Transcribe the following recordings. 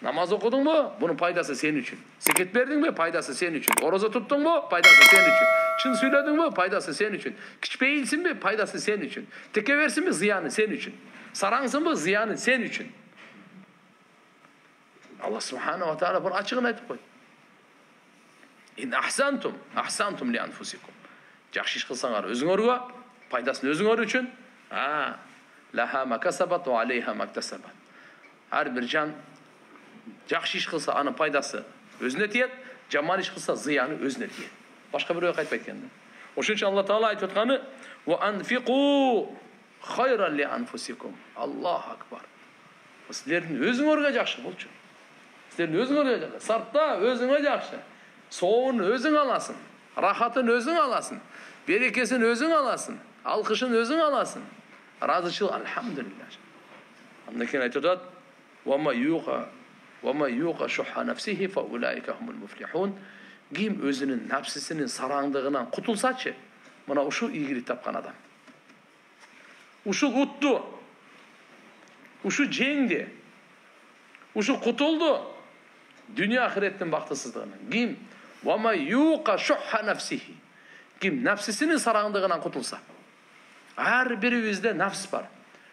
Namaz okudun mu? Bunun paydası senin için. Zekat verdin mi? Paydası senin için. Oroza tuttun mu? Paydası senin için. Çın söyledin mi? Paydası senin için. Küçpeyilsin mi? Paydası senin için. Tekeversin mi? Ziyanı senin için. Sarangsın mı? Ziyanı senin için. Allah subhanahu wa ta'ala bunu açığını aytıp koydu. İn ahsantum li anfusikum. Жақсы iş kılsaňar özüňörgө, paýdasyny özüňөр üçin. Laha ma kasabat wa alayha ma iktasabat. Her bir can жақсы iş kılsa anın paydası özüne tiyet, jaman iş kılsa ziyanı özüne tiyet. Başka bir öýe aýtpaýt ekende. Oşun üçin Allah Taala aýtyp atkany: "Wa anfiqu hayran li anfusikum." Allahu akbar. Sizlerden özüňörgө жақсы bolçu. Sizlerden özüňörgö jakşı. Sarpta özüňe jakşı. Soğun özüň alasın. Rahatın özüň alasın. Berekesin özüň alasın. Alkışın özüň alasın. Razıçılık elhamdülillah. Andaken aýtýar: "Wa ma yuqa şuhha nafsihi fa ulaika humul muflihun." Kim özünün nafsisinin sarangdygyndan kutulsaçı, mana uşu iýgilik tapkan adam. Uşu utdu. Uşu jeňdi. Uşu kutuldu. Dünya ahirettin baktırsızlığından. Kim? وَمَا يُوقَ شُحَّ نَفْسِهِ. Kim nafsisinin sarangdygyndan kutulsa. Her biribizde nafs var.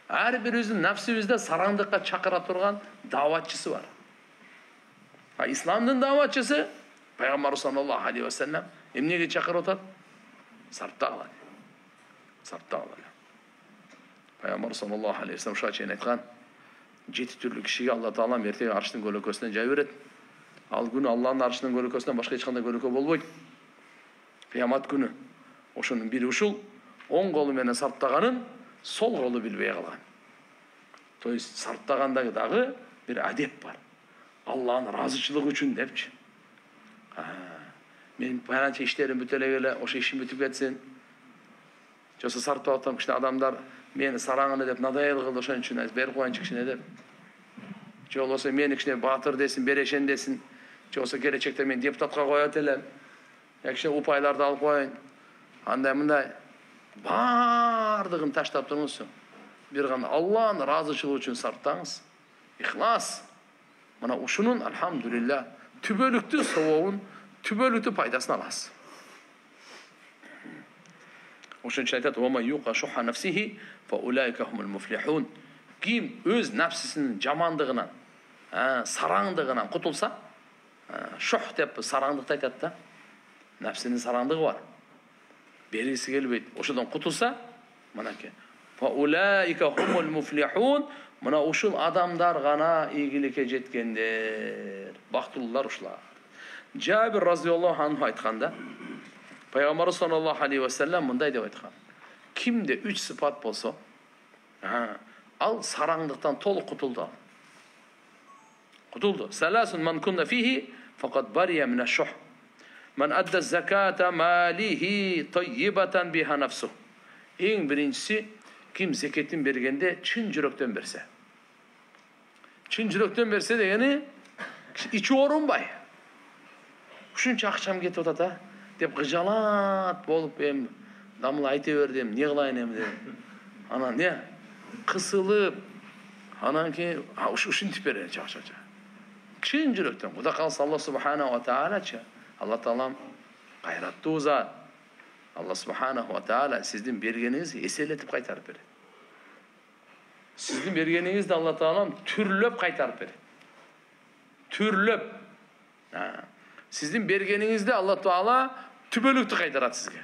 Her birimizin nafsibizde sarangdykka çakıra turgan davatçısı var. İslam'ın davatçısı Peygamber sallallahu aleyhi ve sellem emnege çakır otat? Sarpta aladi. Sarpta aladi. Peygamber sallallahu aleyhi ve sellem şu açıyın etkan 7 türlü kişiye Allah Taala ertege arşynyň gölökösüne jay beret. Al günü Allah'ın arşynyň gölökösünden başka hiç kандай gölökö bolboyt. Kıyamat günü. Oşunun biri uşul, oң kolu menen sarptaganın sol kolu bilbey kalgan. То есть sarptagandagı dagı bir adep var. Allah'ın razıçılığı üçün depçi. Benim parança işlerim bütelegele, oşa işim bütüp etsin. Josa sarpta atam kişine adamlar meni sarağını dep nadayel kıldı oşan üçün ber koyunçuk kişine dep. Jolasa meni kişine batır desin, bereşen desin. Josa gelecekte men deputatga koyat elem. Yakşı upaylarda alıp koyun. Андай мындай бардығын таштап тұрмысың. Bir ғана Allah'ın razıçılığı üçün sarptаңыз. İhlas. Mana uşunun elhamdülillah tübölüktü soğuğun, tübölüktü paydasını alasın. Oşun için aytat: "Ve men yuqa şuhha nefsihi fe ulaika humul muflihun." Kim öz nafsisinin jamandığından, sarangdığından kutulsa, şuh dep sarangdıkta aytat da, nafsinin sarangdığı var. Berisi gelbeyt. Oşudan kutulsa, mana ki فَاُولَٰئِكَ هُمُ الْمُفْلِحُونَ. Mana uşul adamlar gana iyilikке jetkendir. Baktılılar uşlar. Cabir radıyallahu anh aytkanda, Peygamber sallallahu aleyhi ve sellem mınday dep aytkan: kimde 3 sıfat bolsa, al sarangdıktan toluk kutuldu. Kutuldu. Selasun man kunna fihi fakat bariye mine şuh. Men adda zekata malihi tayyibatan biha nafsuh. En birincisi kim zeketin bergende çın jürökten berse. Çın jürökten berse degeni içi orunbay. Uşunça akşam ketip atata dep gıjalat bolup em damıl ayta berdim, ne kılayın em dedim. Anan ne? Kısılıp anan ki uşuntip beren çakşaça. Çın jürökten. Kuda kalsa Allah subhanahu wa ta'ala ça. Allah Ta'ala gayratlı zat. Allah subhanahu wa ta'ala sizin bergeninizi eseletip kaytarıp verir. Sizin bergeninizi de Allah Ta'ala türlöp kaytarıp verir. Türlöp. Sizin bergeninizi de Allah Ta'ala tübölüktü kaytarat sizge.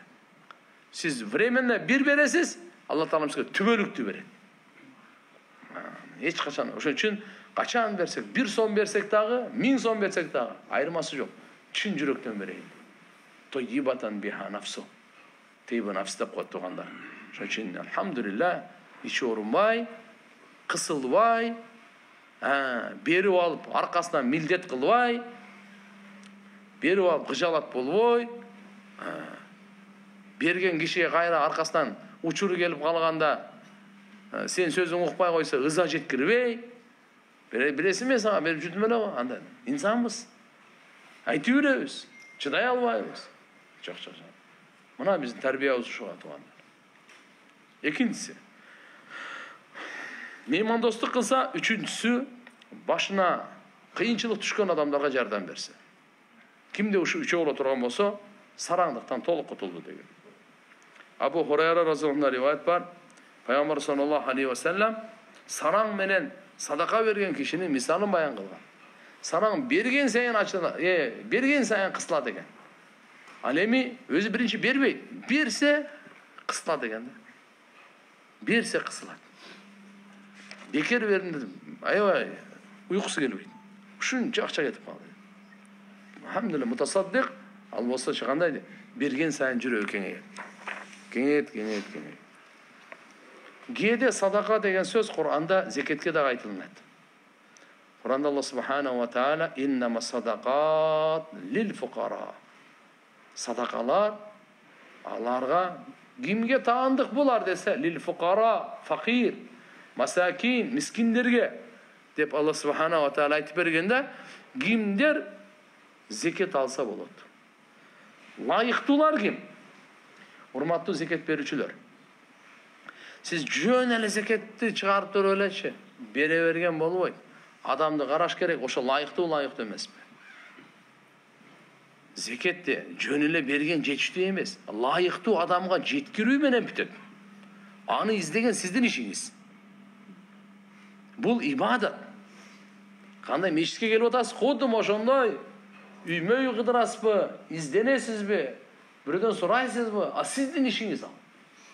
Siz vremenle bir beresiz, Allah Ta'ala sizge tübölüktü verir. Hiç kaçan. Oşun için kaçan versek, 1 son versek dağı, 1000 son versek dağı. Ayrılması yok. Çın jürökten vereyim. Tayyibatan biha nafsu. Teybi nafs dep koyat tuğandar. Şoň üçin elhamdülillah içi orunbay, kısılbay, berip alıp arkasından mildet kılbay, berip alıp gıjalat bolboy, bergen kişiye gayra arkasından uçuru gelip kalganda sen sözüň ukpay koysa ıza jetkirбей. Bilesin mi sana berip jütüm ele o? Anda insanmız. Aytı berебиz. Çıday albaýbız. Çok. Mana bizim terbiyemiz şu tuğanlar. İkincisi, mehmandostluk kılsa, üçüncüsü başına кыйынчылык түшкөн адамдарга жардам берсе. Кимде ушу үчөө боло турган болсо, сараңдыктан толук кутулду деген. Абу Хурайра разыяллаху анху ривayet бар. Пайгамбар саллаллаху алейхи ва саллям сараң менен садака берген кишинин мисалын баян кылган. Сараң берген сайын ачылат, берген сайын кысылат экен. Ал эми өзү биринчи бербейт, берсе кысылат экен. Берсе кысылат. Бекер бердим, аябай уйкусу келбейт. Ушунча акча кетип калды. Алхамдулилlah, мутасаддик ал болсо кандай берген сайын жүрөгү кеңейет. Кеңейет. Кээде садака деген сөз Кур'анда зекетке да айтылат. Кур'анда Аллах субханаху ва таала иннама садакат лил фукара. Садакалар аларга кимге таандык болар десе, лил фукара, факир, масакин, мискиндерге деп Аллах субханаху ва таала айтып бергенде, кимдер зекет алса болот. Лайыктуулар ким? Урматтуу зекет берүүчүлөр. Сиз жөн эле зекетти чыгарып туруп элечи, бере берген болбойт. Адамды караш керек, ошо лайыктуу эмеспи? Зекетти жөн эле берген жетиштүү эмес. Лайыктуу адамга жеткирүү менен бүтөт. Аны издеген сиздин ишиңиз. Бул ибадат. Кандай мешитке келип атасыз, кудум ошондой үймө үй кыдырасызбы, изденесизби, бирөөдөн сурайсызбы? А сиздин ишиңиз ал.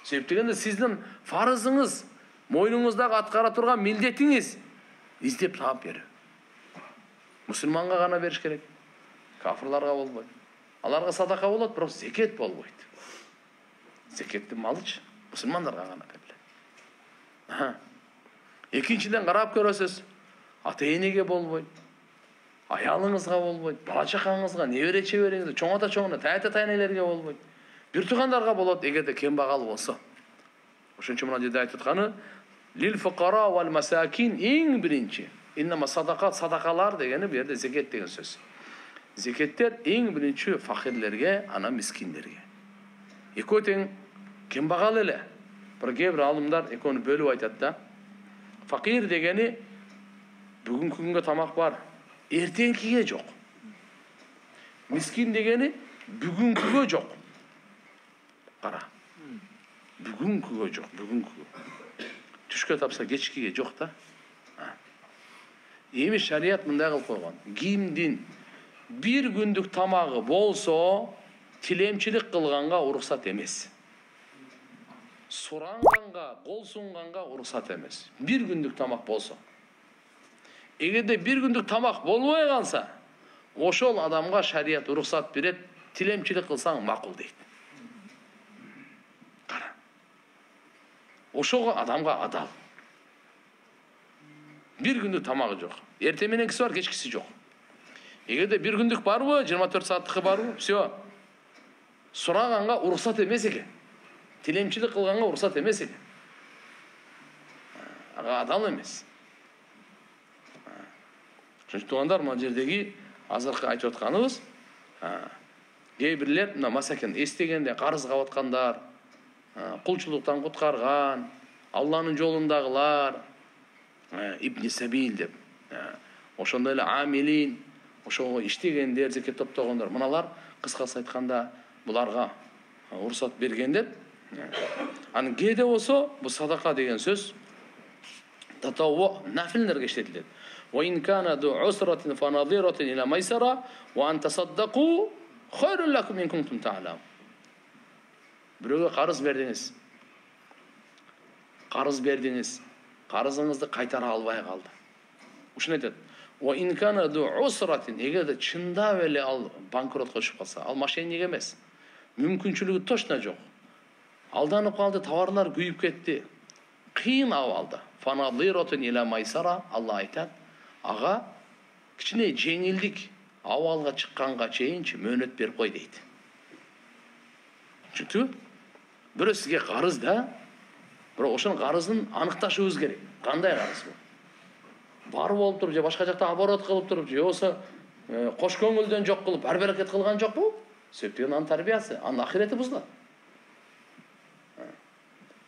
Себеп дегенде сиздин фарызыңыз, мойнуңуздагы аткара турган милдетиңиз издеп таап берүү. Мусулманга гана бериш керек. Кафырларга болбойт. Аларга садака болот, бирок зекет болбойт. Зекеттин малычы мусулмандарга гана берилет. Экинчиден карап көрөсүз, ата-энеге болбойт. Аялыңызга болбойт, бала чакаңызга, небере чебереңизге, чоң ата чоңуна, тайта тайнелерге болбойт. Бир туугандарга болот, эгерде кембагал болсо. Ошон үчүн мына жерде айтып атканы лил фукара вал масакин эң биринчи. Иннама садакат, садакалар дегени бу жерде зекет деген сөз. Зекеттер эң биринчи факирлерге, ана мискиндерге. Экөө тең кембагал эле. Бир кээ бир алымдар экөөнү бөлүп айтат да. Факир дегени бүгүнкү күнгө тамак бар, эртеңкиге жок. Мискин дегени бүгүнкүгө жок. Кара. Бүгүнкүгө жок, бүгүнкүгө. Түшкө тапса кечкиге жок да. Эми шарият мындай кылып койгон. Кимдин бир күндүк тамагы болсо, тилемчилик кылганга уруксат эмес. Суранганга, кол сунганга уруксат эмес. Бир күндүк тамак болсо. Эгерде бир күндүк тамак болбой калса, ошол адамга шарият уруксат берет, тилемчилик кылсаң макул дейт. Кара. Ошого адамга адал. Бир күндүк тамагы жок. Эрте мененкиси бар, кечкиси жок. Эгерде бир күндүк барбы, 24 сааттыкы барбы, всё. Сураганга уруксат эмес экен. Тилемчилик кылганга уруксат эмес экен. Ага адал эмес. Ошон туугандар, мына жердеги азыркы айтып атканыбыз, кээ бирлер мына масакен эстегенде карыз кап аткандар, кулчулуктан куткарган, Алланын жолундагылар, ибн сабил деп, ошондой эле амилин, ошого иштегендер, зекет топтогондор, мыналар кыскасы айтканда буларга уруксат бергендер. Анын кээде болсо, бул садака деген сөз татавву нафилдерге иштетилет. Wa in kana du usratin fa nadhiratin ila maysara wa an tasaddaqu khairul lakum in kuntum ta'lamun. Бирөөгө карыз бердиңиз. Карызыңызды кайтара албай калды. Ушуну айтат. Wa in kana du usratin, эгерде чындап эле ал банкротко түшүп калса, ал мошенник эмес. Мүмкүнчүлүгү точно жок. Алданып калды, товарлар күйүп кетти. Кыйын абалда. Fa nadhiratin ila maysara, Алла айтат. Ага кичине жеңилдик абалга чыкканга чейинчи мөөнөт берип кой дейт. Түшүндүңбү? Бирөө сизге карыз да, бирок ошонун карызын аныкташыбыз керек. Кандай карыз бул? Бар болуп туруп же башка жакта оборот кылып туруп, же болсо кош көңүлдөн жок кылып, ар берекет кылган жокпу? Себеп деген анын тарбиясы, анын ахирети бузулат.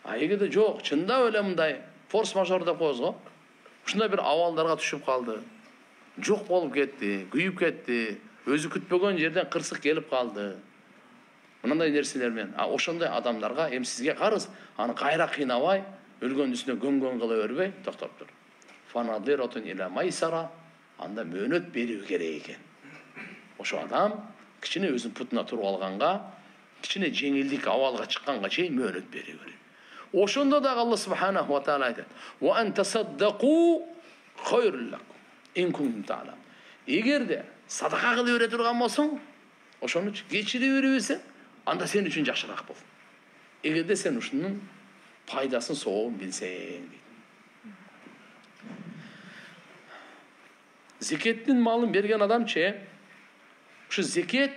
А эгерде жок, чындап эле мындай форс-мажор деп коебуз го. Ушундай бир абалдарга түшүп калды. Жок болуп кетти, күйүп кетти. Өзү күтпөгөн жерден кырсык келип калды. Мындай нерселер менен. Ошондой адамдарга эми сизге карыз, аны кайра кыйнабай, өлгөн үстүнө көмгөн кыла бербей, токтоп тур. Фанадиротун иля майсара, анда мөөнөт берүү керек экен. Ошо адам кичине өзүнүн путуна туруп алганга, кичине жеңилдик абалга чыкканга чейин мөөнөт берүү керек. Ошондо дагы Алла субханаху ва таала айтат: "Ва ан тасаддaqu khayrul lakum in kuntum ta'lamun." Эгерде садака кылып бере турган болсоң, ошону кечире беребесең, анда сен үчүн жакшыраак болот. Эгерде сен ушунун пайдасын, соогун билсең. Зекеттин малын берген адамчы, ушу зекет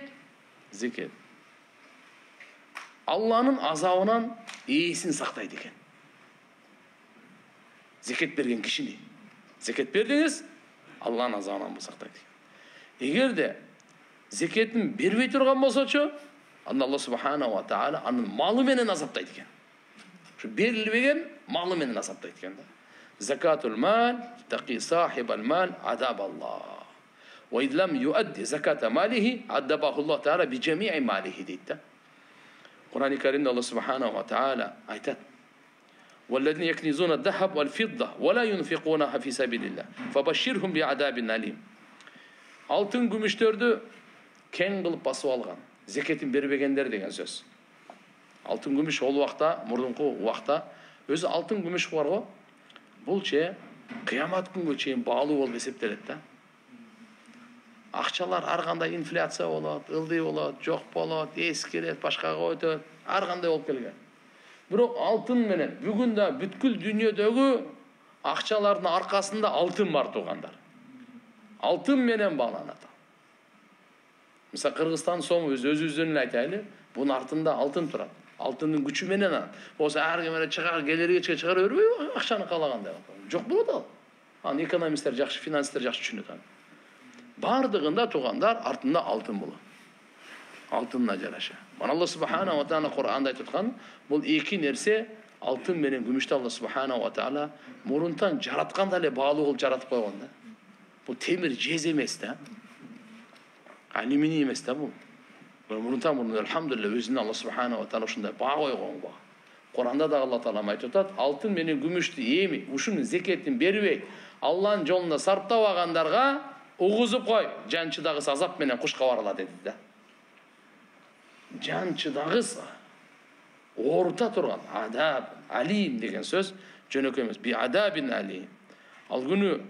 Алланын азабынан ээсин сактайт экен. Зекет берген кишини. Зекет бердиңиз, Алланын азабынан сактайт экен. Эгерде зекетин бербей турган болсочу, анда Алла субханаху ва таала анын малы менен азаптайт экен. Ушу берилбеген малы менен азаптайт экен да. Закатул мал тaqi sahibal mal adab Allah. Wa id lam yuaddi zakata malihi adabahu Allah taala bi jami'i malihi deydi. Kur'an-ı Kerim'de Allah subhanahu wa ta'ala ayet. وَالَّذِينَ يَكْنِزُونَ الذَّهَبَ وَالْفِضَّةَ وَلَا يُنْفِقُونَهَا فِي سَبِيلِ اللّٰهِ فَبَشِّرْهُمْ بِعَذَابٍ أَلِيمٍ. Altın gümüştörдү кен кылып басып алган, зекетин бербегендер деген сөз. Altın gümüş ол убакта, мурдунку убакта өзү altın gümüş бар го. Бул кыямат күнгө чейин баалуу болуп эсептелет да. Акчалар ар кандай инфляция болот, ылдый болот, жок болот, эскерет, башкага өтөт, ар кандай болуп келген. Бирок алтын менен бүгүн да бүткүл дүйнөдөгү акчалардын аркасында алтын бар туугандар. Алтын менен бааланат. Мисалы Кыргызстан сому өзүбүздөн айтайлы, бунун артында алтын турат. Алтындын күчү менен анан. Болсо ар ким эле чыгар, келерге чыгара бербей, акчаны каалагандай. Жок болот ал. Аны экономисттер жакшы, финанстер жакшы түшүнөт аны. Бардыгында туугандар артында алтын болот. Алтынна жараша. Мана Алла субханаху ва таала Кур'анда айтып аткан, бул эки нерсе алтын менен күмүштү Алла субханаху ва таала мурунтан жаратканда эле баалуу кылып жаратып койгон да. Бул темир жез эмес да. Алюминий эмес да бул. Мурунтан алхамдулилlah өзүнө Алла субханаху ва таала ушундай баа койгон го. Кур'анда да Алла таала айтып атат, алтын менен күмүштү эми ушунун зекетин бербей, Алланын жолунда сарптабагандарга угузуп кой, жанчыдагыс азап менен кушка барала деди да. Жанчыдагыс оорута турган адаб, алим деген сөз жөнөкөй эмес. Би адабин алим. Ал күнү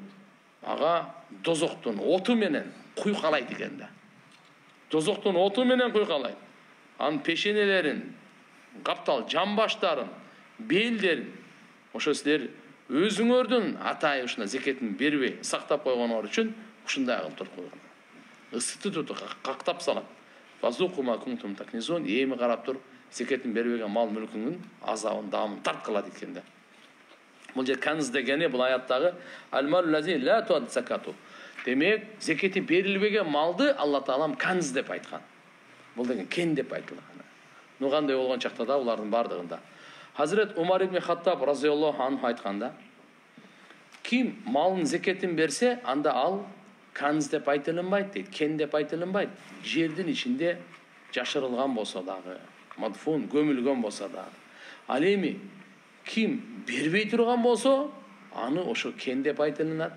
ага дозоктун оту менен куйкалайт экен да. Дозоктун оту менен куйкалайт. Анын пешенелерин, каптал жамбаштарын, белдерин, ошо силер өзүңөрдүн атайы ушуна зекетин бербей сактап койгоноңор үчүн ушундай кылып туруп койгон. Ысытып туруп кактап салат. Фазукума кунтум такнизун, эми карап тур, зекетин бербеген мал мүлкүңдүн азабын, даамын тарткылат экен да. Бул же канз дегени бул аяттагы алмалу лази ла туад закату. Демек, зекети берилбеген малды Алла таалам канз деп айткан. Бул деген кен деп айтылган. Ну кандай болгон чакта да улардын бардыгында. Hazret Umar ibn Hattab razıyallahu anh ayтканда, ким малын зекетин берсе, анда ал канз деп айтылынбайт дейт, кен деп айтылынбайт. Жердин ичинде жашырылган болсо дагы, мадфун көмүлгөн болсо дагы. Ал эми ким бербей турган болсо, аны ошо кен деп айтылынат.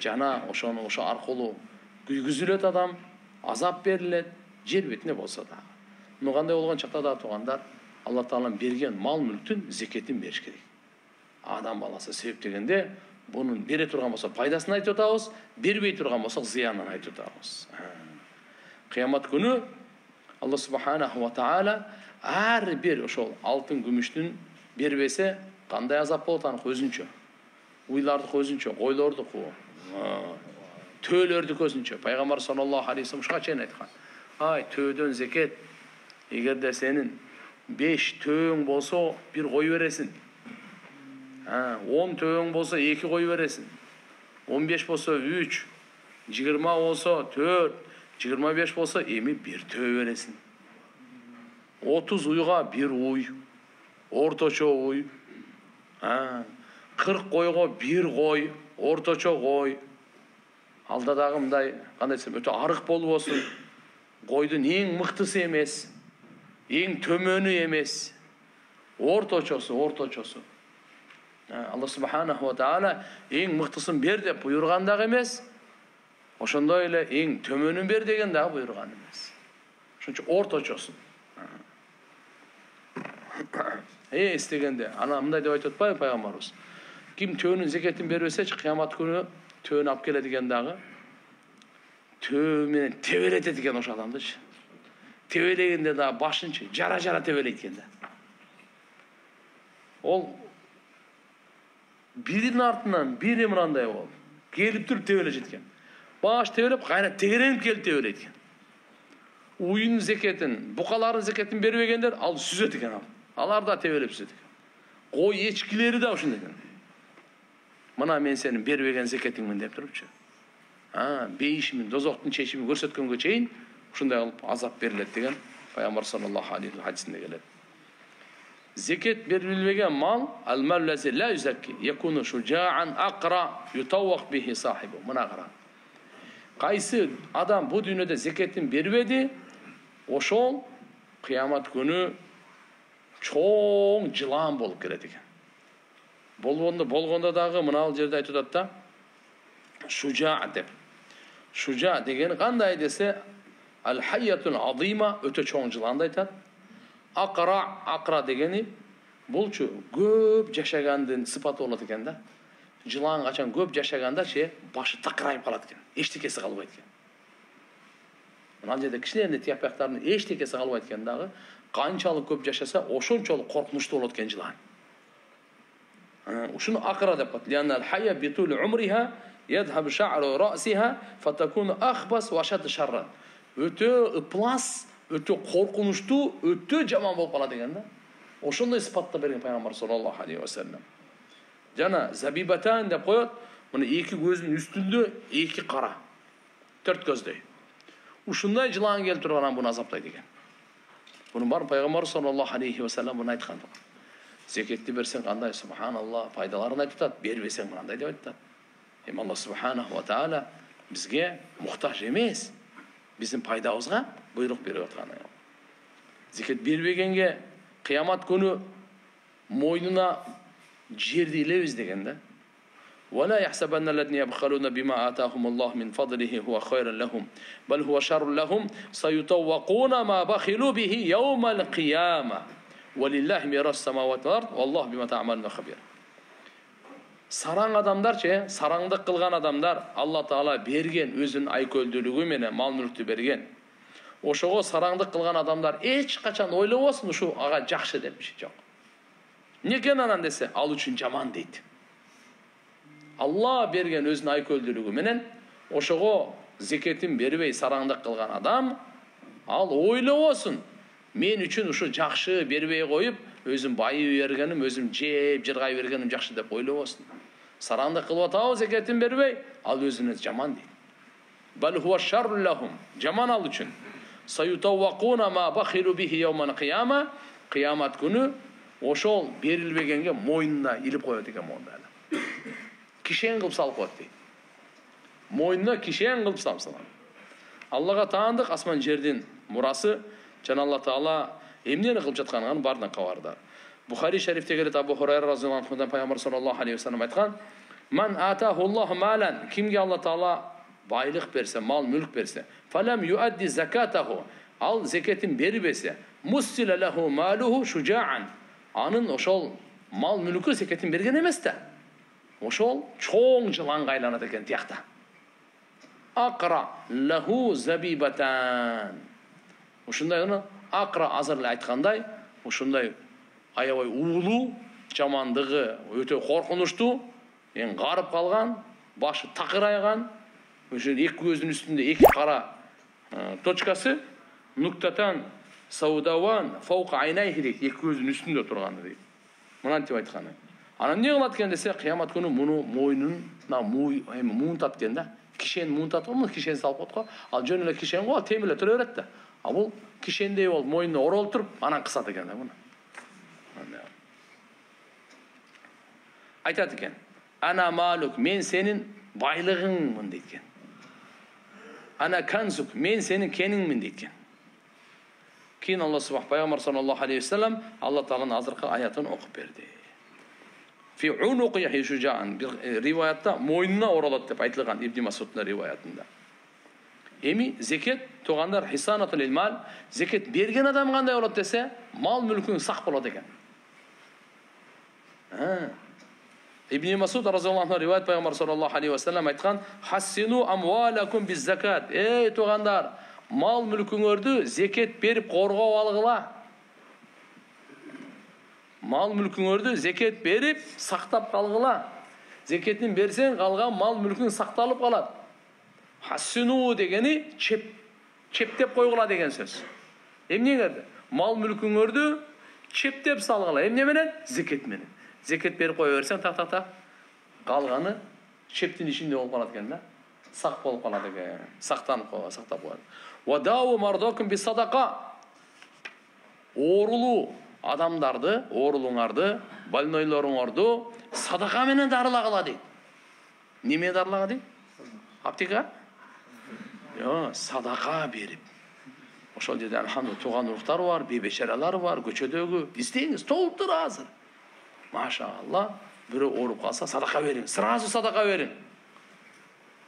Жана ошону ошо аркылуу күйгүзүлөт адам, азап берилет, жер бетине болсо дагы. Ну кандай болгон чакта да туугандар, Алла таалам берген мал мүлктүн зекетин бериш керек. Адам баласы себеп дегенде, бунун бере турган болсо пайдасын айтып атабыз, бербей турган болсо зыянын айтып атабыз. Кыямат күнү Алла субханаху ва таала ар бир ошол алтын күмүштүн бербесе, кандай азап болот аны өзүнчө. Уйлардык өзүнчө, ойлордук, төөлөрдүк өзүнчө. Пайгамбар саллаллаху алейхи вассалам ушуга чейин айткан. Ай, төөдөн зекет, эгерде сенин 5 төөң болсо 1 кой бересин. 10 төөң болсо 2 кой бересин. 15 болсо 3, 20 болсо 4, 25 болсо эми 1 төө бересин. 30 уйга 1 уй, орточо уй. 40 койго 1 кой, орточо кой. алда дагы мындай кандай десем өтө арык болбосун, койдун эң мыктысы эмес, эң төмөнү эмес, орточосу. Алла субханаху ва таала эң мыктысын бер деп буйрган дагы эмес, ошондой эле эң төмөнүн бер деген дагы буйрган эмес. Ошон үчүн орточосун. Эстегенде ана мындай деп айтып атпайбы пайгамбарыбыз? Ким төөнүн зекетин бербесечи, кыямат күнү төөнү алып келет экен дагы. Төө менен тебелетет экен ошол адамдычы. Тебелегенде дагы башынчы жара тебелейт экен да. Ол биринин артынан бири мындай болуп келип туруп тебелешет экен. Баш тебелеп, кайра тегеренип келип тебелейт экен. Уюнун зекетин, букалардын зекетин бербегендер ал сүзөт экен ал. Алар да тебелеп сүзөт экен. Кой эчкилери да ошондой экен. Мына мен сенин бербеген зекетиңмин деп турупчу. Бейишимин, дозоктун чечимин көрсөткөнгө чейин ушундай кылып азап берилет деген пайгамбар саллаллаху алейхи ва хадисинде келет. Зекет берилбеген мал ал-мал лази ла юзакки якуну шужаан акра ютаввак бихи сахибу. Мына кара. Кайсы адам бу дүйнөдө зекетин бербеди, ошол кыямат күнү чоң жылан болуп келет экен. Болгондо дагы мына жерде айтып атат да, шужа деп. Шужа деген кандай десе, ал-хайятун азима, өтө чоң жыланды айтат. Акра дегени булчу көп жашагандын сыпаты болот экен да. Жылан качан көп жашаганда башы такырайып калат экен, эчтекеси калбайт экен. Мына жерде кичинекей тияпяктардын эчтекеси калбайт экен дагы, канчалык көп жашаса ошончолук коркунучтуу болот экен жылан. Ушуну акра деп коет. Лианна ал-хайя битул умриха yadhhab sha'ru ra'siha fatakunu akhbas wa ashad sharran. Өтө ыплас, өтө коркунучтуу, өтө жаман болуп калат экен да. Ошондой сыпатта берген пайгамбар саллаллаху алейхи ва саллям. Жана забибатан деп коет. Мына эки көзүнүн үстүндө эки кара. Төрт көздөй. Ушундай жылан келип турган буну азаптайт экен. Буну бар пайгамбар саллаллаху алейхи ва саллям буну айткан. Зекетти берсең кандай, субханалла, пайдаларын айтып атат, бербесең мындай деп айтат. Алла субханаху ва таала бизге муктаж эмес. Биздин пайдабызга буйрук берип аткан. Зекет бербегенге кыямат күнү мойнуна жерди илебиз деген да. ولا يحسبن الذين يبخلون بما آتاهم الله من فضله هو خير لهم بل هو شر لهم سيطوقون ما بخلوا به يوم القيامة ولله ميراث السماوات والأرض والله بما تعملون خبير. Сараң адамдар, сараңдык кылган адамдар, Алла Таала берген өзүнүн айкөлдүүлүгү менен мал мүлктү берген. Ошого сараңдык кылган адамдар эч качан ойлобосун ушу ага жакшы деп жок. Неге анан десе, ал үчүн жаман дейт. Алла берген өзүнүн айкөлдүүлүгү менен ошого зекетин бербей сараңдык кылган адам, ал ойлобосун, мен үчүн ушу жакшы бербей коюп, өзүм байып бергеним, өзүм жеп жыргай бергеним жакшы деп ойлобосун. Сараңдык кылып атабы зекетин бербей, ал өзүнө жаман дейт. Бал хуа шаррун лахум, жаман ал үчүн. Саютаввакуна ма бахилу бихи яумал кыяма, кыямат күнү ошол берилбегенге мойнуна илип коет экен монда. Кишен кылып салып коет дейт. Мойнуна кишен кылып салып. Аллага таандык, асман жердин мурасы, жана Алла Таала эмнени кылып жатканын баарынан кабардар. Бухари шарифте келет, Абу Хурайра разияллаху анху пайгамбар саллаллаху алейхи ва саллям айткан: "Ман атаху Аллаху малан", кимге Алла Таала байлык берсе, мал мүлк берсе, "Фалам юадди закатаху", ал зекетин бербесе, "Муссила лаху малуху шужаан", анын ошол мал мүлкү зекетин берген эмес да. Ошол чоң жыланга айланат экен тиякта. Акра лаху забибатан. Ушундай уну акра азыр эле айткандай, ушундай аябай уулуу, жамандыгы өтө коркунучтуу, эң карып калган, башы такырайган, ошо эки көзүнүн үстүндө эки кара точкасы, нуктатан саудаван фаука айнайхи дейт, эки көзүнүн үстүндө турганы дейт. Мынантип айтканы. Анан эмне кылат экен десе, кыямат күнү муну мойнуна муунтат экен да. Кишен муунтат го, кишен салып коет го. Ал жөн эле кишен го, тем эле тура берет да. А бул кишендей болуп мойнуна оролуп туруп, анан кысат экен да муну. Айтат экен: "Ана малук, мен сенин байлыгыңмын" дейт экен. ana kanzuk, men senin keningmin deytken. Keyin Allah subhanahu Peygamber sallallahu aleyhi ve sellem Allah Teala'nın azırkı ayetini okup berdi. Fi unuqi Yahya Şuja'ın bir rivayatta moynuna oralat dep aytılgan İbn Mas'ud'un rivayatında. Emi zekat toğanlar hisanatul mal, zekat bergen adam qanday bolat dese, mal mülkün sak bolat eken. İbn Mas'ud radhiyallahu anh rivayet Peygamber sallallahu aleyhi ve sellem aytgan: "Hassinu amwalakum biz zakat." Ey toğanlar, mal mülküңөрдү zekat berip korgop algıla. Mal mülküңөрдү zekat berip saktap kalgıla. Zekatın bersen kalgan mal mülkün saktalıp kalat. Hassinu degeni çeptep koygula degen söz. Emne gerdi? Mal mülküңөрdү çeptep salgıla. Emne menen? Zekat menen. Zekat berip koy versen tak. Kalganı çeptin içinde olup kalat eken da. Sak bolup kalat eken. Saktanıp koyga, saktap koyga. Wa dawu mardakum bis sadaqa. Oorulu adamdardı, ooruluңарды, больнойлоруңарды садака менен дарылагыла дейт. Неме дарылага дейт? Аптека? Yo, sadaka berip. Ошол жерде алхамдулилlah туган уруктар бар, бебешаралар бар, көчөдөгү. İsteyiniz, толуптур азыр. Машаалла, бирөө ооруп калса садака бериң, сразу садака бериң.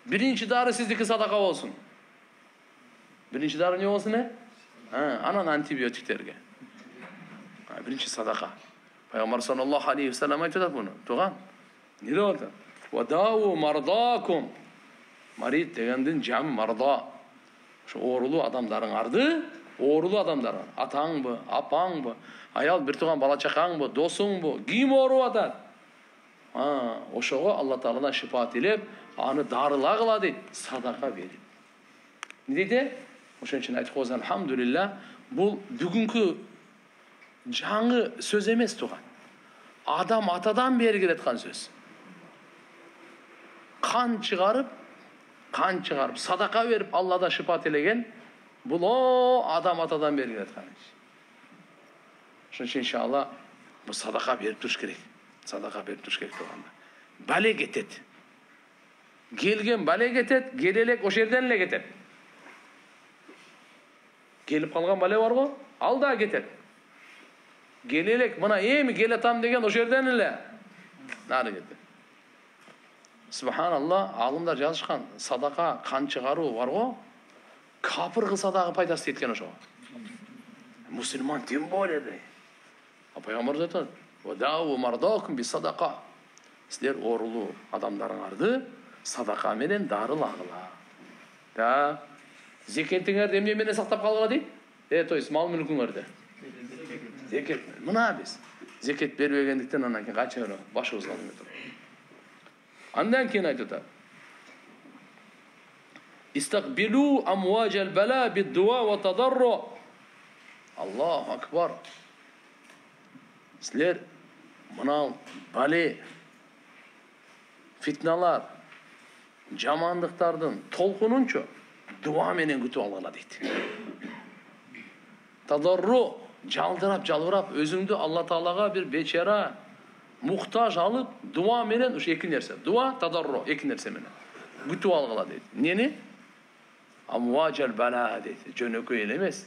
Биринчи дары сиздики садака болсун. Биринчи дары не болсун э? Анан антибиотиктерге. Birinci sadaka. Peygamber sallallahu aleyhi ve sellem aytıyor bunu. Tuğan. Nere oldu? Vadavu mardakum. Marid degenden cami marda. Şu oğrulu adamların ardı. Oğrulu adamların. Ataң bu, apaң bu. Ayal bir tuğan bala çakaң bu, dosuң bu. Kim oğru adan? Oşoğu Allah Teala'dan şifaat edip, anı darılagıla deyip, sadaka verip. Ne deydi? Oşun için aytık ozan, elhamdülillah, bu bugünkü жаңы söz емес туған. Адам атадан бері келатқан söz. Қан шығарып, садақа беріп, Аллада шипат елеген, бұл адам атадан бері келатқан iş. Шын иншалла, бұл садақа беріп тұрыш керек. Садақа беріп тұрыш керек туғанда. Бәле кетеді. Келген бәле кетеді, келелек ош жерден эле кетеді. Келіп қалған бәле бар ғой, алда кетеді. Gelelek bana mi geletam degen o жерден эле nari ketти. Subhanallah, alımlar жазышкан садака кан чыгаруу бар го, капыр кылса дагы пайдасы жеткен ошо. Мусульман тем более да. Пайгамбар айтат: "Вадау мардакум би садака." Силер оорулуу адамдарыңарды садака менен дарылагыла. Да, зекетиңерди эмне менен сактап калгыла дейт? То есть мал мүлкүңөрдү. Zekat, mına biz. Zekat bermegендиктен анан кийин канча башыбыз калып отур. Андан кийин айтат: "Истaqbilu amwajal bala bid-du'a wa tadarru." Allahu akbar. Sizler mına bale, fitnalar, жамандыктардын толкунунчу дуа менен күтүп алгыла дейт. Tadarru, жалбырап, өзүңдү Алла Таалага bir бечара, muhtaç alıp dua menen, ушу эки нерсе. Дуа, тадарру, эки нерсе менен. Күтүп алгыла дейт. Нени? Амважал бала дейт. Жөнөкөй эле эмес.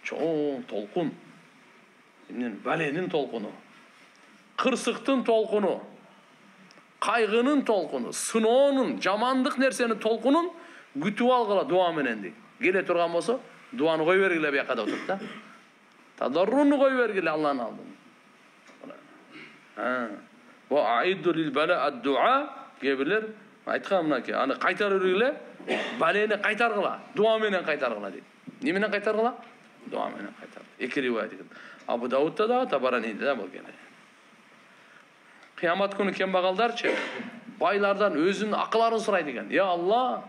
Чоң толкун. Эмнен баленин толкуну. Кырсыктын толкуну. Кайгынын толкуну, сыноонун, жамандык нерсенин толкунун күтүп алгыла дуа менен дейт. Келе турган болсо, дуаны кой бергиле бияка да отуруп да. Tadarrunu koy vergili Allah'ın aldın. Ve a'iddu lil bala dua gebilir. Aytkanımna ki, anı kaytar örgüle, baleni kaytargıla, dua menen kaytargıla deydi. Ne menen kaytargıla? Dua menen kaytargıla. İki rivayet edin. Abu Davud'da da, Tabarani'de de bu gene. Kıyamet günü kembagaldarçı, baylardan özünün akıllarını soraydı eken. Ya Allah,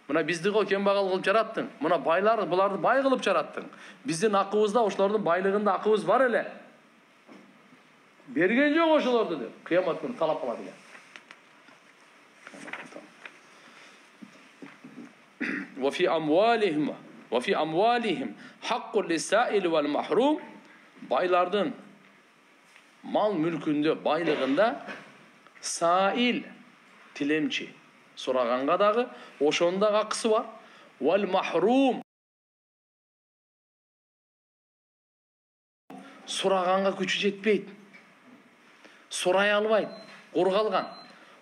mına bizdi o kembagal kılıp jarattın. Mına baylar, bulardı bay kılıp jarattın. Bizdin akыбызda, oşulardın baylığında akыбыз var ele. Bergen jok oşulardı diyor. Kıyamet günü talap kıladı ya. Ve fi amwalihim hakkul lisail vel mahrum. Baylardın mal mülkünde, baylığında sail, tilemçi, soraganga dagı, oşonda akısı var. Wal mahrum. Сұрағанға күші жетпейді. Сұрай албайды. Қорғалған.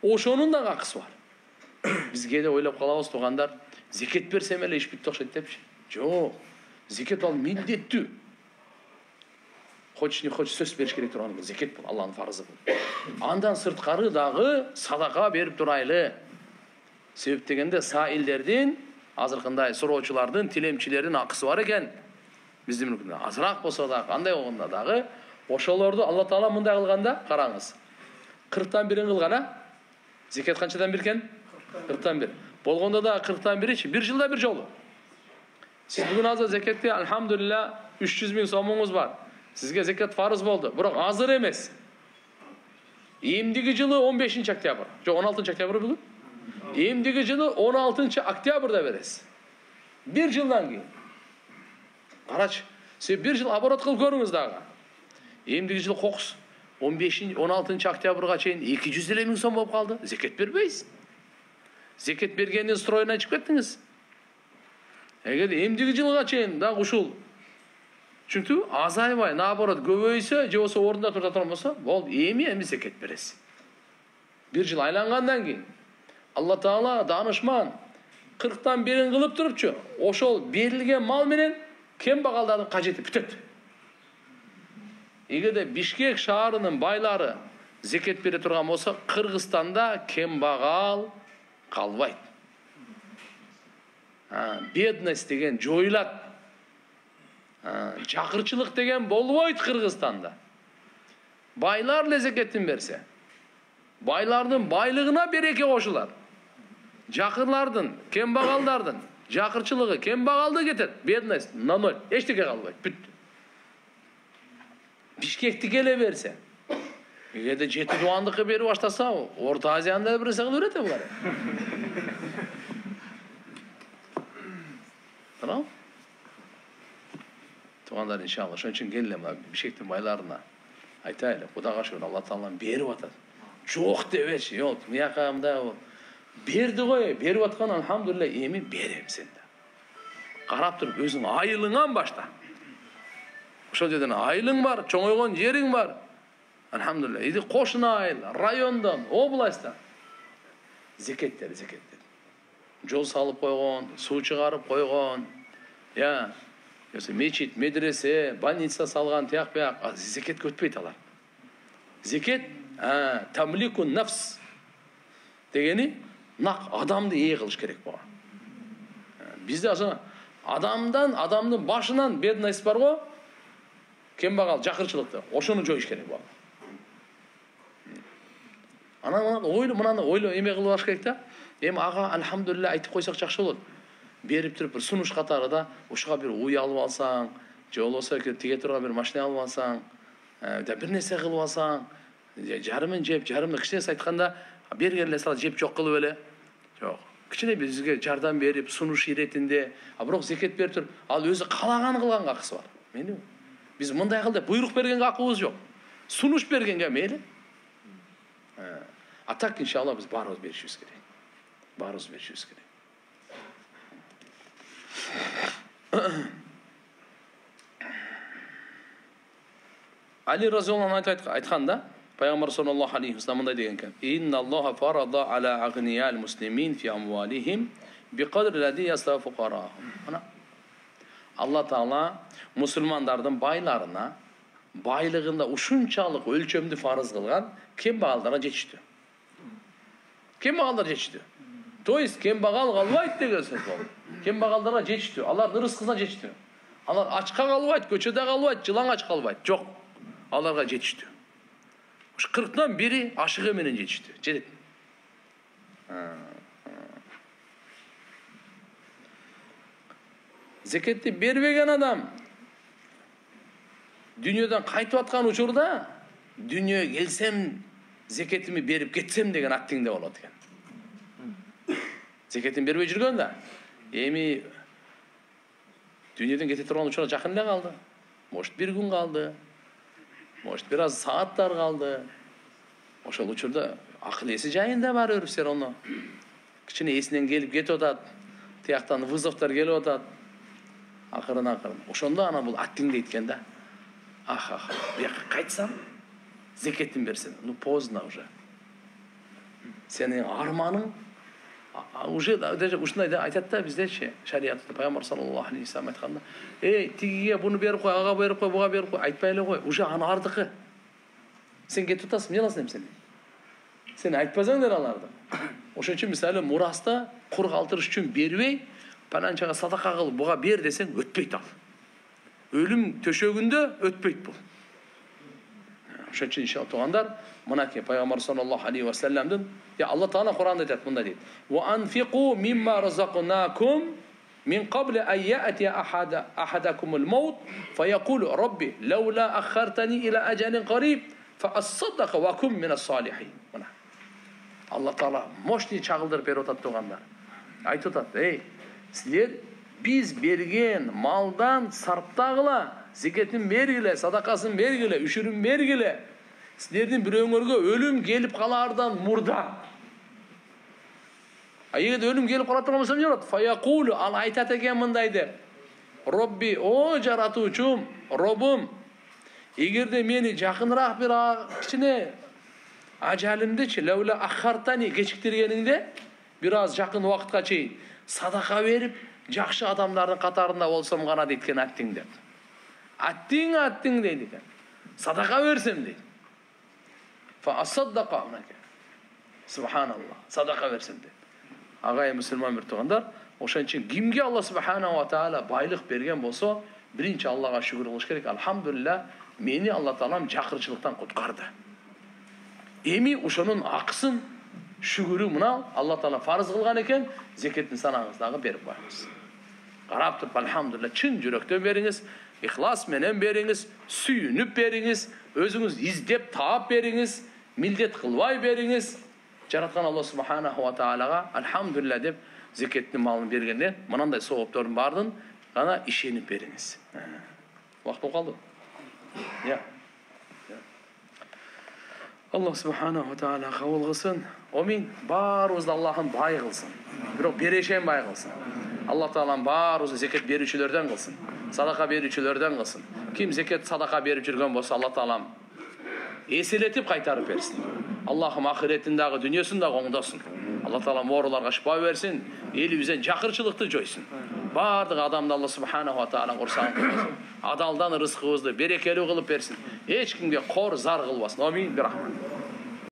Ошонун да ақысы бар. Бізге де ойлап қаламыз туғандар, зекет берсем әлі еш бітті оқшайды депші. Жоқ. Зекет ал міндетті. Хочешь не хочешь сөз беріш керек тұрғаны бұл. Зекет бұл. Алланың фарызы бұл. Андан сыртқары дағы садақа беріп тұрайлы. Себеп дегенде саилдерден, азырқындай сұраушылардың, тілемшілердің ақысы бар екен. Біздің мүмкін азырақ болса да, қандай оғында дағы, ошолорду Алла Таала мындай қылғанда, қараңыз. 40-тан бірін қылғана, зекет қаншадан біркен? 40-тан бір. Болғанда да 40-тан бірі, бір жылда бір жолы. Сіз бүгін азыр зекетте, альхамдулилля, 300 000 сомыңыз бар. Сізге зекет фарыз болды. Бірақ азыр емес. Емдігі жылы 15 октябрь. Жоқ, 16 октябрь бүгін. Емдігі жылы 16 октябрьда бересіз. Bir жылдан кейін. Қарач, сіз bir жыл оборот қылып көріңіз дағы. Емдігі жылы қоқыс 15-16 октябрьға чейін 200 000 сом болып қалды. Зекет бербейсіз. Зекет бергеннен стройына шығып кеттіңіз. Егер емдігі жылға чейін дағы ұшыл. Çünkü azayбай, наоборот, көбөйсө, же болсо орында турда турмаса, болды, эми зекет бересиз. Bir жыл айлангандан кийин Алла Таала данышман 40-тан бірін кылып турупчу, ошол берилген мал менен кембагалдардын кажети бүтөт. Эгерде Бишкек шаарынын байлары зекет бере турган болсо, Кыргызстанда кембагал калбайт. Бедность деген жоюлат. Чакырчылык деген болбойт Кыргызстанда. Байлар зекетин берсе, байлардын байлыгына береке кошулат. Жакырлардын, кембагалдардын жакырчылыгы кембагалды кетет. Бедность на ноль. Эчтеке калбайт. Бүттү. Бишкекти келе берсе, эгерде жети дуандыкы берип баштаса, Орто Азияны бир нерсе кылып берет булар. Tamam? Туғандар иншалла. Шон үчүн келеле Бишкектин байларына айтайлы. Кудайга шүкүр, Алла Таалам берип атат. Жок дебечи, жок, мыякамда берди ғой, берип аткан алхамдулилля, эми берем сенде. Карап туруп өзүң айылыңан башта. Ошол жерден айылың бар, чоңойгон жериң бар. Алхамдулилля, иди кошуна айыл, райондон, областтан зекеттер. Жол салып койгон, суу чыгарып койгон, мечит, медресе, больница салган тияк бияк, зекет өтпейт алар. Зекет тамлику нафс дегени нак адамды ээ кылыш керек болгон. Бизде адамдын башынан бедность бар го, кембагал жакырчылыкты, ошону жоюш керек болгон. Анан мынаны ойлоо эме кылып алыш керек да. Эми ага алхамдулилля айтып койсок жакшы болот. Берип туруп bir сунуш катарында ушуга bir уй алып алсаң, же болбосо тиге турган bir машина алып алсаң, бир нерсе кылып алсаң, жарымын жеп, жарымды кичинеси айтканда бергенле сала жеп жок кылып эле. Жок. Кичине бизге жардам берип, сунуш иретинде, бирок зекет берип туруп, ал өзү калаган кылганга акысы бар. Мени биз мындай кыл деп буйрук бергенге акыбыз жок. Сунуш бергенге мейли. А так иншалла биз баарыбыз беришибиз керек. Ali Razıyallahu anh aytkanda Peygamber sallallahu aleyhi ve sellem mınday degen ekan: "İnna Allaha farada ala aghniyal muslimin fi amwalihim bi qadri ladhi yasla fuqarahum." Allah Taala musulmandardın baylarına baylığında uşunçalık ölçömdü farız kılgan kembagallara жетишти. Kembagallar жетишти. То есть кембагал калбайт деген сөз болду. Кембагалдарга жетишти. Алардын рызкысына жетишти. Алар ачка калбайт, көчөдө калбайт, жылаңач калбайт. Жок. Аларга жетишти. Ушу 40-тан бири ашыгы менен жетишти. Жетет. Зекетти бербеген адам дүйнөдөн кайтып аткан учурда дүйнөгө келсем зекетими берип кетсем деген актиңде болот экен. Зекетин бербей жүргөн да эми дүйнөдөн кете турган учурга жакын эле калды. Может bir күн калды. Может biraz сааттар калды. Ошол учурда акыл эси жайында барып все равно. Кичине эсинен келип кетип атат. тияктан вызовтар келип атат. Акырын. Ошондо ана бул аттиңди эйткен да. Аха, бияка кайтсам, зекетин берсин. Ну поздно уже. Сенин арманың уже даже ушундай да айтат да биздечи, шариатта пайгамбар саллаллаху алейхи вассалам айтканда, тигиге буну берип кой, ага берип кой, буга берип кой, айтпай эле кой, уже аны ардыкы. Сен кетип атасың, эмне кыласың сен? Сен айтпасаңдар аларды. Ошон үчүн мисалы мураста кур калтырыш үчүн бербей, пананчага садака кылып буга бер десең өтпөйт ал. Өлүм төшөгүндө өтпөйт бул. Ошон үчүн иншалла туугандар, мынакей пайгамбар саллаллаху алейхи вассаламдын Алла Таала Кур'анда айтат мындай дейт. Wa anfiqu mimma razaqnakum min qabli an ya'tiya ahadakum al-maut fayaqulu rabbi lawla akhartani ila ajalin qarib fa asaddaqa wa kum min as-salihin. Allah Taala мощный чагылдырып берип атат туугандар. Айтып атат, силер биз берген малдан сарптагыла, зекетин бергиле, садакасын бергиле, үшүрүн бергиле. Силердин бирөөңөргө өлүм келип калаардан мурда. Эгерде өлүм келип кала турган болсо эмне болот? Фаякулу, ал айтат экен мындай деп. Робби, о жаратуучум, Робум, эгерде мени жакыныраак бир кичине ажалымдычы, лаула ахартани кечиктиргениңде, бир аз жакын убакытка чейин садака берип, жакшы адамдардын катарында болсом гана дейт экен аттиң деп. Аттиң дейт экен. Садака берсем дейт. Фа асаддака мынакей. Субханаллах, садака берсем дейт. Агай мусулман бир туугандар, ошон үчүн кимге Алла субханаху ва таала байлык берген болсо, биринчи Аллага шүгүр кылыш керек. Алхамдулилlah, мени Алла таалам жакырчылыктан куткарды. Эми ошонун акысын шүгүрү мына Алла таала фарыз кылган экен, зекеттин санаңыздагы берип коюңуз. Карап туруп, алхамдулилlah, чын жүрөктөн бериңиз, ихлас менен бериңиз, сүйүнүп бериңиз, өзүңүз издеп таап бериңиз, милдет кылбай бериңиз. Жараткан Алла субханаху ва таалага алхамдулилlah деп зекеттин малын бергенде мынандай сооптордун бардын гана ишенип бериңиз. Убакыт болуп калды. Алла субханаху ва таала кабыл кылсын. Амин. Баарыбызды Аллахым бай кылсын. Бирок берешен бай кылсын. Алла таалам баарыбызды зекет берүүчүлөрдөн кылсын. Садака берүүчүлөрдөн кылсын. Ким зекет садака берип жүргөн болсо Алла таалам эселетип кайтарып берсин. Аллахым ахиреттин дагы дүйнөсүн дагы оңдосун. Алла таала мооруларга шифа берсин, элибизден жакырчылыкты жойсун. Бардык адамды Алла субханаху ва таала курсагын кылсын. Адалдан рызкыбызды берекелүү кылып берсин. Эч кимге кор зар кылбасын. Амин. Бирахман.